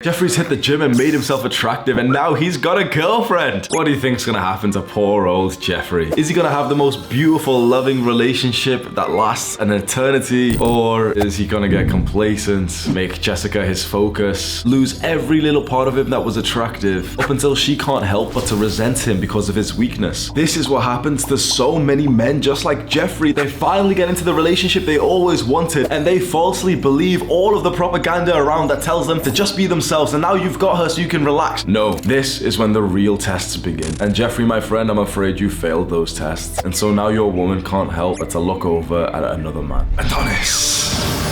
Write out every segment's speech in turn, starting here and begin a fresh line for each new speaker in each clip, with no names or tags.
Jeffrey's hit the gym and made himself attractive, and now he's got a girlfriend. What do you think's gonna happen to poor old Jeffrey? Is he gonna have the most beautiful, loving relationship that lasts an eternity? Or is he gonna get complacent, make Jessica his focus, lose every little part of him that was attractive, up until she can't help but to resent him because of his weakness? This is what happens to so many men just like Jeffrey. They finally get into the relationship they always wanted, and they falsely believe all of the propaganda around that tells them to just be themselves, and now you've got her so you can relax. No, this is when the real tests begin. And Jeffrey, my friend, I'm afraid you failed those tests. And so now your woman can't help but to look over at another man.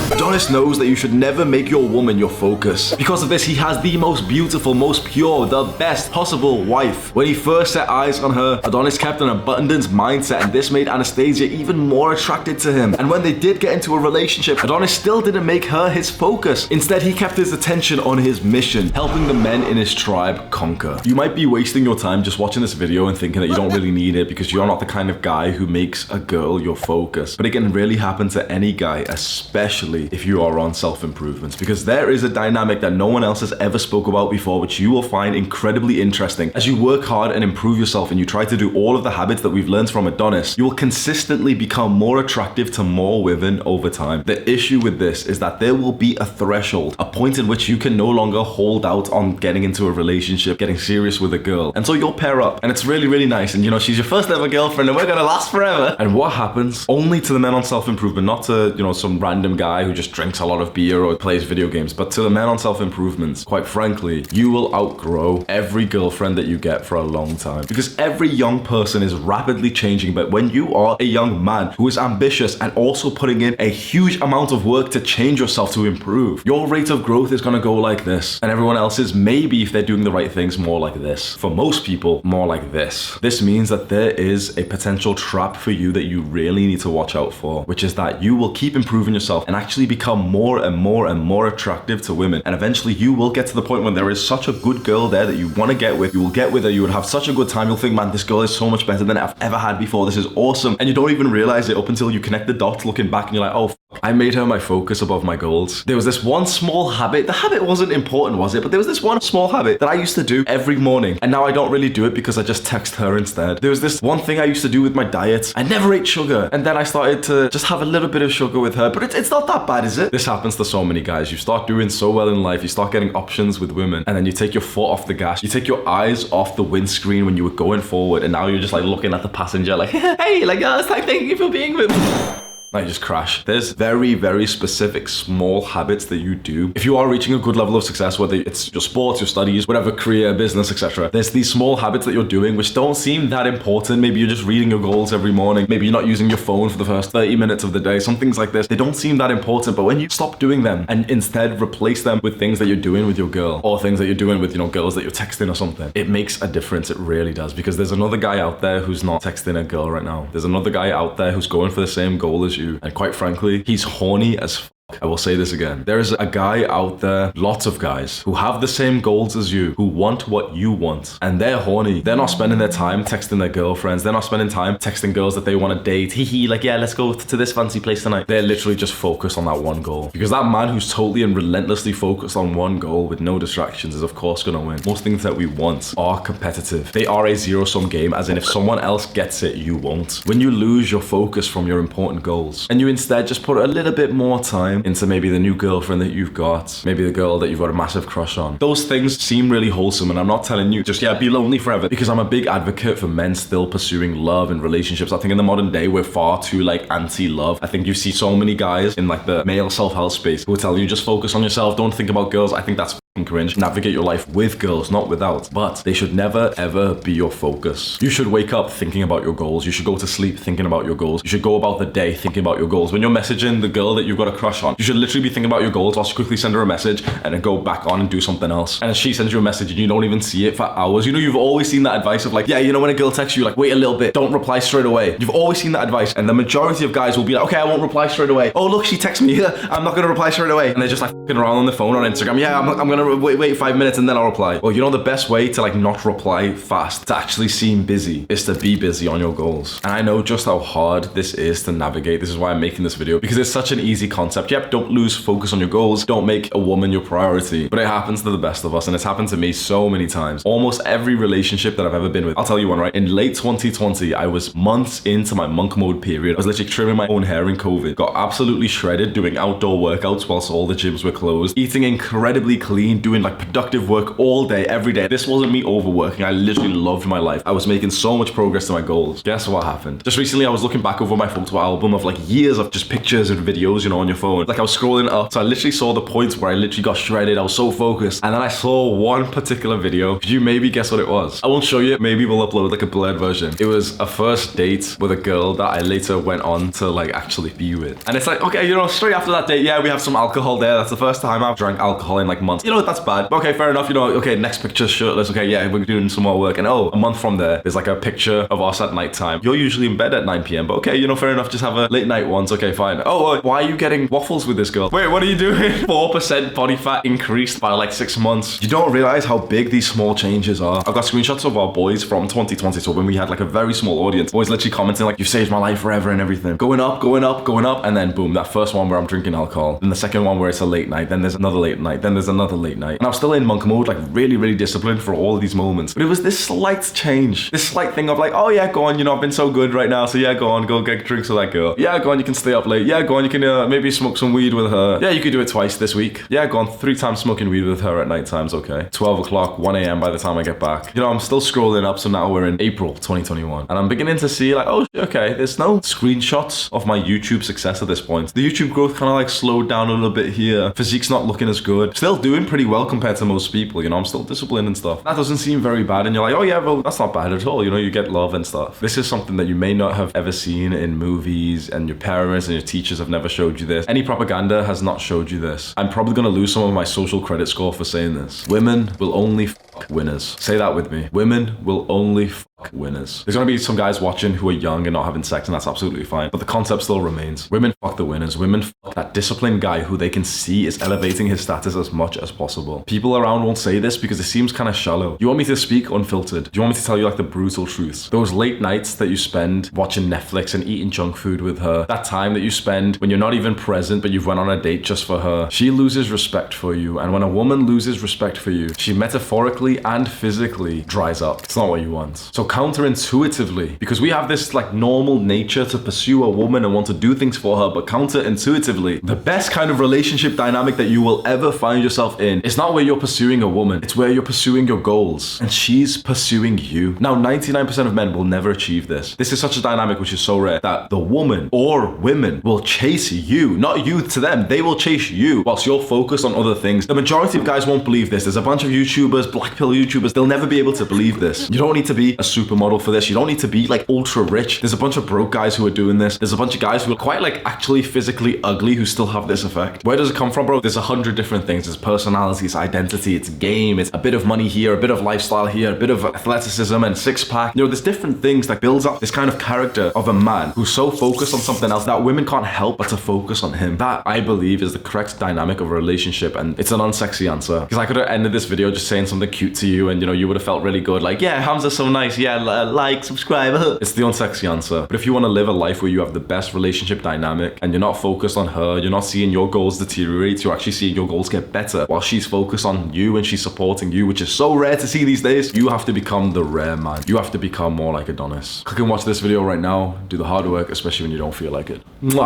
Adonis knows that you should never make your woman your focus. Because of this, he has the most beautiful, most pure, the best possible wife. When he first set eyes on her, Adonis kept an abundance mindset, and this made Anastasia even more attracted to him. And when they did get into a relationship, Adonis still didn't make her his focus. Instead, he kept his attention on his mission, helping the men in his tribe conquer. You might be wasting your time just watching this video and thinking that you don't really need it because you're not the kind of guy who makes a girl your focus. But it can really happen to any guy, especially if you are on self-improvement, because there is a dynamic that no one else has ever spoke about before, which you will find incredibly interesting. As you work hard and improve yourself and you try to do all of the habits that we've learned from Adonis, you will consistently become more attractive to more women over time. The issue with this is that there will be a threshold, a point in which you can no longer hold out on getting into a relationship, getting serious with a girl. And so you'll pair up, and it's really, really nice. And you know, she's your first ever girlfriend, and we're gonna last forever. And what happens? Only to the men on self-improvement, not to, you know, some random guy who just drinks a lot of beer or plays video games, but to the men on self-improvement, quite frankly, you will outgrow every girlfriend that you get for a long time. Because every young person is rapidly changing, but when you are a young man who is ambitious and also putting in a huge amount of work to change yourself, to improve, your rate of growth is gonna go like this. And everyone else's, maybe if they're doing the right things, more like this. For most people, more like this. This means that there is a potential trap for you that you really need to watch out for, which is that you will keep improving yourself and actually become more and more and more attractive to women. And eventually you will get to the point when there is such a good girl there that you want to get with. You will get with her, you would have such a good time. You'll think, man, this girl is so much better than I've ever had before. This is awesome. And you don't even realize it up until you connect the dots looking back and you're like, oh, I made her my focus above my goals. There was this one small habit. The habit wasn't important, was it? But there was this one small habit that I used to do every morning. And now I don't really do it because I just text her instead. There was this one thing I used to do with my diet. I never ate sugar. And then I started to just have a little bit of sugar with her. But it's not that bad, is it? This happens to so many guys. You start doing so well in life. You start getting options with women. And then you take your foot off the gas. You take your eyes off the windscreen when you were going forward. And now you're just like looking at the passenger like, hey, like, oh, thank you for being with me. Now you just crash. There's very, very specific small habits that you do. If you are reaching a good level of success, whether it's your sports, your studies, whatever, career, business, etc., there's these small habits that you're doing which don't seem that important. Maybe you're just reading your goals every morning. Maybe you're not using your phone for the first 30 minutes of the day. Some things like this, they don't seem that important. But when you stop doing them and instead replace them with things that you're doing with your girl, or things that you're doing with, you know, girls that you're texting or something, it makes a difference. It really does. Because there's another guy out there who's not texting a girl right now. There's another guy out there who's going for the same goal as you. And quite frankly, he's horny as f. I will say this again. There is a guy out there, lots of guys, who have the same goals as you, who want what you want, and they're horny. They're not spending their time texting their girlfriends. They're not spending time texting girls that they want to date. Hee, like, yeah, let's go to this fancy place tonight. They're literally just focused on that one goal. Because that man who's totally and relentlessly focused on one goal with no distractions is of course gonna win. Most things that we want are competitive. They are a zero-sum game, as in if someone else gets it, you won't. When you lose your focus from your important goals, and you instead just put a little bit more time into maybe the new girlfriend that you've got, maybe the girl that you've got a massive crush on. Those things seem really wholesome, and I'm not telling you just, yeah, be lonely forever, because I'm a big advocate for men still pursuing love and relationships. I think in the modern day, we're far too like anti-love. I think you see so many guys in like the male self-help space who will tell you just focus on yourself, don't think about girls. I think that's cringe. Navigate your life with girls, not without. But they should never ever be your focus. You should wake up thinking about your goals. You should go to sleep thinking about your goals. You should go about the day thinking about your goals. When you're messaging the girl that you've got a crush on, you should literally be thinking about your goals whilst you quickly send her a message and then go back on and do something else. And she sends you a message and you don't even see it for hours. You know, you've always seen that advice of like, yeah, you know, when a girl texts you, like, wait a little bit, don't reply straight away. You've always seen that advice, and the majority of guys will be like, okay, I won't reply straight away. Oh look, she texts me, I'm not gonna reply straight away. And they're just like fucking around on the phone on Instagram. Yeah, I'm gonna wait 5 minutes and then I'll reply. Well, you know the best way to like not reply fast, to actually seem busy, is to be busy on your goals. And I know just how hard this is to navigate. This is why I'm making this video, because it's such an easy concept. Yep, don't lose focus on your goals. Don't make a woman your priority. But it happens to the best of us, and it's happened to me so many times. Almost every relationship that I've ever been with. I'll tell you one, right? In late 2020, I was months into my monk mode period. I was literally trimming my own hair in COVID. Got absolutely shredded doing outdoor workouts whilst all the gyms were closed. Eating incredibly clean, doing like productive work all day, every day. This wasn't me overworking. I literally loved my life. I was making so much progress to my goals. Guess what happened? Just recently, I was looking back over my photo album of like years of just pictures and videos, you know, on your phone. Like I was scrolling up. So I literally saw the points where I literally got shredded. I was so focused. And then I saw one particular video. Could you maybe guess what it was? I won't show you. Maybe we'll upload like a blurred version. It was a first date with a girl that I later went on to like actually be with. And it's like, okay, you know, straight after that date, yeah, we have some alcohol there. That's the first time I've drank alcohol in like months. You know, that's bad. Okay, fair enough. You know, okay, next picture's shirtless. Okay, yeah, we're doing some more work. And oh, a month from there, there's like a picture of us at nighttime. You're usually in bed at 9 p.m. But okay, you know, fair enough. Just have a late night once. Okay, fine. Oh, why are you getting waffles with this girl? Wait, what are you doing? 4% body fat increased by like 6 months. You don't realize how big these small changes are. I've got screenshots of our boys from 2020. So when we had like a very small audience, boys literally commenting like, you've saved my life forever and everything. Going up, going up, going up. And then boom, that first one where I'm drinking alcohol. Then the second one where it's a late night. Then there's another late night. Then there's another late night. And I'm still in monk mode, like really, really disciplined for all of these moments. But it was this slight change, this slight thing of like, oh yeah, go on, you know, I've been so good right now. So yeah, go on, go get drinks with that girl. Yeah, go on, you can stay up late. Yeah, go on, you can maybe smoke some weed with her. Yeah, you could do it twice this week. Yeah, go on, 3 times smoking weed with her at night time's okay. 12 o'clock, 1 a.m. by the time I get back. You know, I'm still scrolling up, so now we're in April 2021. And I'm beginning to see like, oh, okay, there's no screenshots of my YouTube success at this point. The YouTube growth kind of like slowed down a little bit here. Physique's not looking as good. Still doing pretty well compared to most people, you know, I'm still disciplined and stuff. That doesn't seem very bad. And you're like, oh yeah, well, that's not bad at all. You know, you get love and stuff. This is something that you may not have ever seen in movies, and your parents and your teachers have never showed you this. Any propaganda has not showed you this. I'm probably going to lose some of my social credit score for saying this. Women will only fuck winners. Say that with me. Women will only fuck winners. There's going to be some guys watching who are young and not having sex, and that's absolutely fine. But the concept still remains. Women fuck the winners. Women fuck that disciplined guy who they can see is elevating his status as much as possible. People around won't say this because it seems kind of shallow. You want me to speak unfiltered? Do you want me to tell you like the brutal truths? Those late nights that you spend watching Netflix and eating junk food with her, that time that you spend when you're not even present but you've went on a date just for her, she loses respect for you. And when a woman loses respect for you, she metaphorically and physically dries up. It's not what you want. So counterintuitively, because we have this like normal nature to pursue a woman and want to do things for her, but counterintuitively, the best kind of relationship dynamic that you will ever find yourself in is not where you're pursuing a woman, it's where you're pursuing your goals and she's pursuing you. Now 99% of men will never achieve this. This is such a dynamic which is so rare that the woman or women will chase you, not you to them. They will chase you whilst you're focused on other things. The majority of guys won't believe this. There's a bunch of YouTubers, black pill YouTubers, they'll never be able to believe this. You don't need to be a supermodel for this. You don't need to be like ultra rich. There's a bunch of broke guys who are doing this. There's a bunch of guys who are quite like actually physically ugly who still have this effect. Where does it come from, bro? There's 100 different things. There's personality, it's identity, it's game, it's a bit of money here, a bit of lifestyle here, a bit of athleticism and six pack. You know, there's different things that builds up this kind of character of a man who's so focused on something else that women can't help but to focus on him. That, I believe, is the correct dynamic of a relationship, and it's an unsexy answer. Because I could have ended this video just saying something cute to you and, you know, you would have felt really good. Like, yeah, Hamza's so nice. Yeah, like, subscribe. It's the unsexy answer. But if you want to live a life where you have the best relationship dynamic and you're not focused on her, you're not seeing your goals deteriorate, you're actually seeing your goals get better while she's focused on you and she's supporting you, which is so rare to see these days, you have to become the rare man. You have to become more like Adonis. Click and watch this video right now. Do the hard work, especially when you don't feel like it. Mwah.